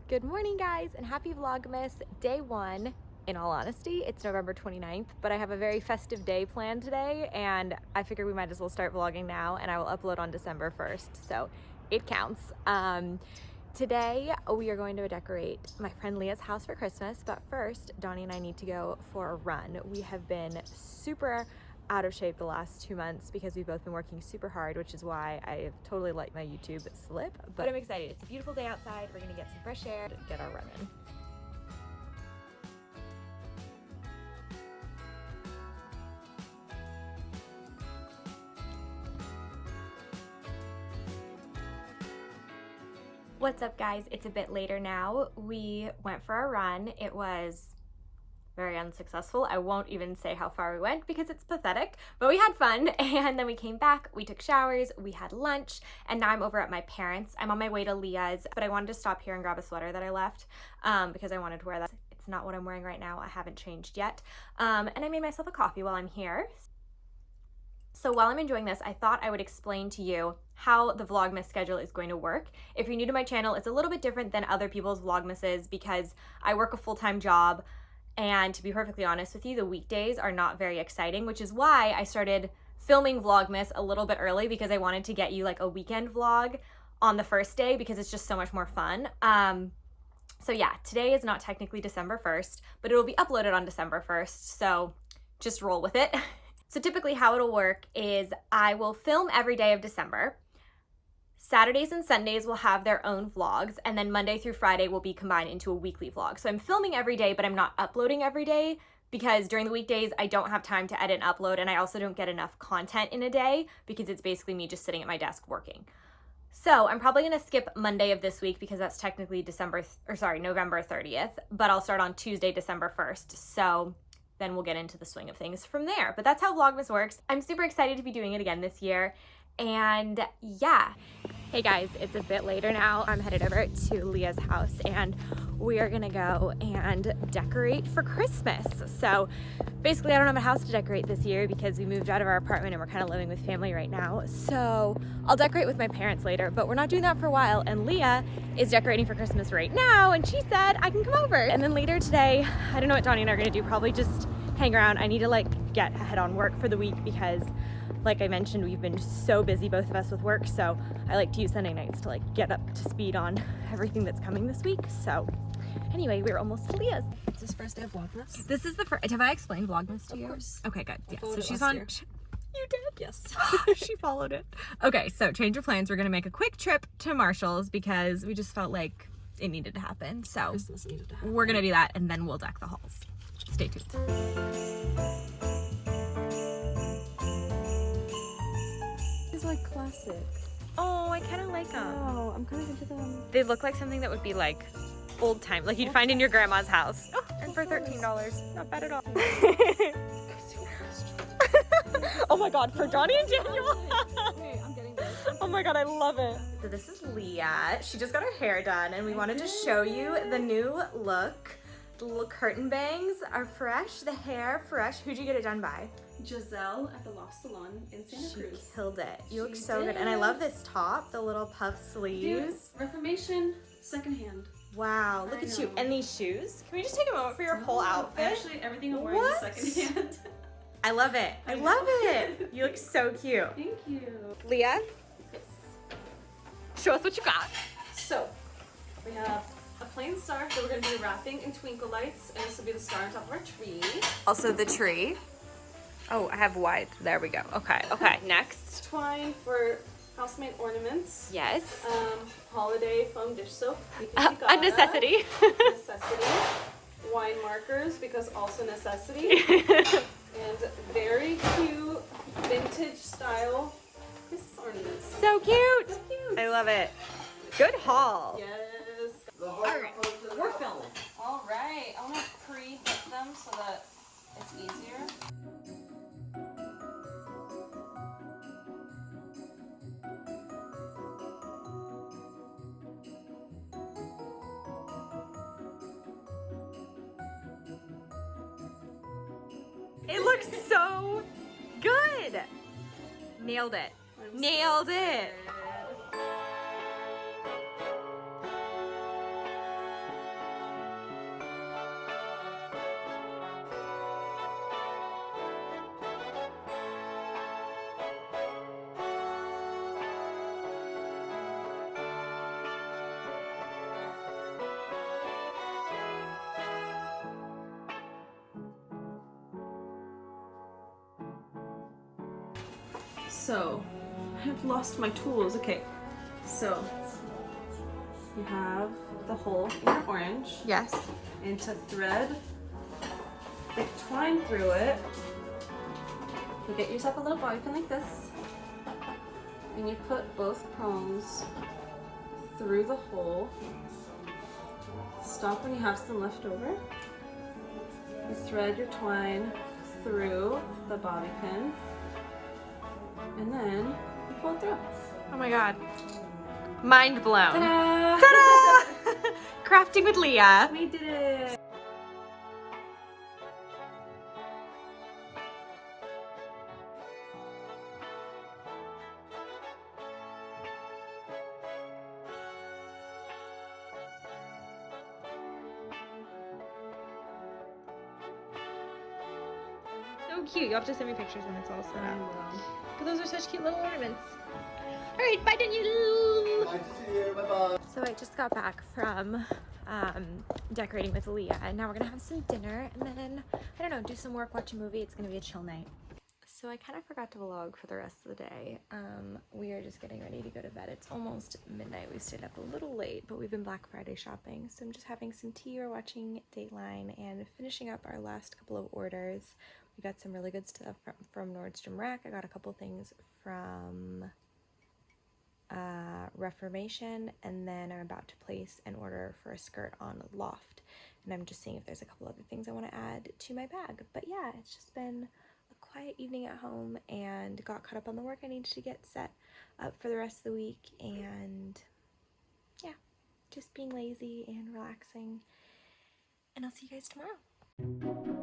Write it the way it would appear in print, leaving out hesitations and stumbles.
Good morning, guys, and happy Vlogmas day one. In all honesty, it's November 29th, but I have a very festive day planned today, and I figure we might as well start vlogging now, and I will upload on December 1st, so it counts. Today, we are going to decorate my friend Leah's house for Christmas, but first, Donnie and I need to go for a run. We have been super out of shape the last 2 months because we've both been working super hard, which is why I have totally let my YouTube slip, but I'm excited. It's a beautiful day outside. We're gonna get some fresh air to get our run in. What's up, guys? It's a bit later now. We went for a run. It was very unsuccessful. I won't even say how far we went because it's pathetic, but we had fun. And then we came back, we took showers, we had lunch, and now I'm over at my parents'. I'm on my way to Leah's, but I wanted to stop here and grab a sweater that I left because I wanted to wear that. It's not what I'm wearing right now. I haven't changed yet. And I made myself a coffee while I'm here. So while I'm enjoying this, I thought I would explain to you how the Vlogmas schedule is going to work. If you're new to my channel, it's a little bit different than other people's Vlogmases because I work a full-time job, and to be perfectly honest with you, the weekdays are not very exciting, which is why I started filming Vlogmas a little bit early because I wanted to get you like a weekend vlog on the first day because it's just so much more fun. So yeah, today is not technically December 1st, but it will be uploaded on December 1st, so just roll with it. So typically how it'll work is I will film every day of December. Saturdays and Sundays will have their own vlogs, and then Monday through Friday will be combined into a weekly vlog. So I'm filming every day, but I'm not uploading every day because during the weekdays I don't have time to edit and upload, and I also don't get enough content in a day because it's basically me just sitting at my desk working. So I'm probably gonna skip Monday of this week because that's technically November 30th, but I'll start on Tuesday, December 1st. So then we'll get into the swing of things from there. But that's how Vlogmas works. I'm super excited to be doing it again this year. And yeah. Hey guys, it's a bit later now. I'm headed over to Leah's house and we are gonna go and decorate for Christmas. So basically I don't have a house to decorate this year because we moved out of our apartment and we're kind of living with family right now. So I'll decorate with my parents later, but we're not doing that for a while. And Leah is decorating for Christmas right now and she said I can come over. And then later today, I don't know what Donnie and I are gonna do, probably just hang around. I need to like get ahead on work for the week because like I mentioned, we've been so busy, both of us, with work, so I like to use Sunday nights to like get up to speed on everything that's coming this week. So anyway, we're almost to Leah's. Is this first day of Vlogmas? This is the first. Have I explained Vlogmas to you? Of course. Okay, good. Yeah, so she's last on. year. You did? Yes. She followed it. Okay, so change of plans. We're gonna make a quick trip to Marshall's because we just felt like it needed to happen. So Christmas needed to happen. we're gonna do that and then we'll deck the halls. Stay tuned. It's like classic. Oh, I kind of like them. Oh, I'm kind of into them. They look like something that would be like old time, like you'd find in your grandma's house. Oh, and for $13, not bad at all. Oh my God, for Johnny and Daniel. Wait, I'm getting this. Oh my God, I love it. So this is Leah. She just got her hair done and we wanted to show you the new look. The little curtain bangs are fresh, the hair fresh. Who'd you get it done by? Giselle at the Loft Salon in Santa Cruz. She killed it. You look She so good. did. And I love this top, the little puff sleeves. Dude, Reformation, secondhand. Wow, look I at you. know. And these shoes. Can we just take a moment for your whole outfit? Actually, everything I'm wearing What? is secondhand. I love it. I love it. You look so cute. Thank you. Leah, Yes. show us what you got. So, we have a plain star that we're going to be wrapping in twinkle lights, and this will be the star on top of our tree. Also the tree. Oh, I have white. There we go. Okay, okay. Next. Twine for house-made ornaments. Yes. Holiday foam dish soap. A necessity. Necessity. Wine markers, because also necessity. And very cute vintage style Christmas ornaments. So cute. So cute. I love it. Good haul. Yes. Alright, we're filming. All right. I want to pre-dip them so that it's easier. It looks so good. Nailed it. Nailed it. So, I've lost my tools. Okay, so you have the hole in your orange. Yes. And to thread thick twine through it, you get yourself a little bobby pin like this, and you put both prongs through the hole. Stop when you have some left over. You thread your twine through the bobby pin, and then you pull it through. Oh my god. Mind blown. Ta-da! Ta-da! Crafting with Leah. We did it! So cute. You'll have to send me pictures when it's all set I up. will. But those are such cute little ornaments. Alright, bye Daniel! Nice to see you. Bye-bye. So I just got back from decorating with Leah, and now we're gonna have some dinner, and then, I don't know, do some work, watch a movie. It's gonna be a chill night. So I kind of forgot to vlog for the rest of the day. We are just getting ready to go to bed. It's almost midnight. We stayed up a little late, but we've been Black Friday shopping. So I'm just having some tea or watching Dateline and finishing up our last couple of orders. We got some really good stuff from Nordstrom Rack. I got a couple things from Reformation, and then I'm about to place an order for a skirt on Loft, and I'm just seeing if there's a couple other things I want to add to my bag. But yeah, it's just been a quiet evening at home, and got caught up on the work I needed to get set up for the rest of the week, and yeah, just being lazy and relaxing, and I'll see you guys tomorrow.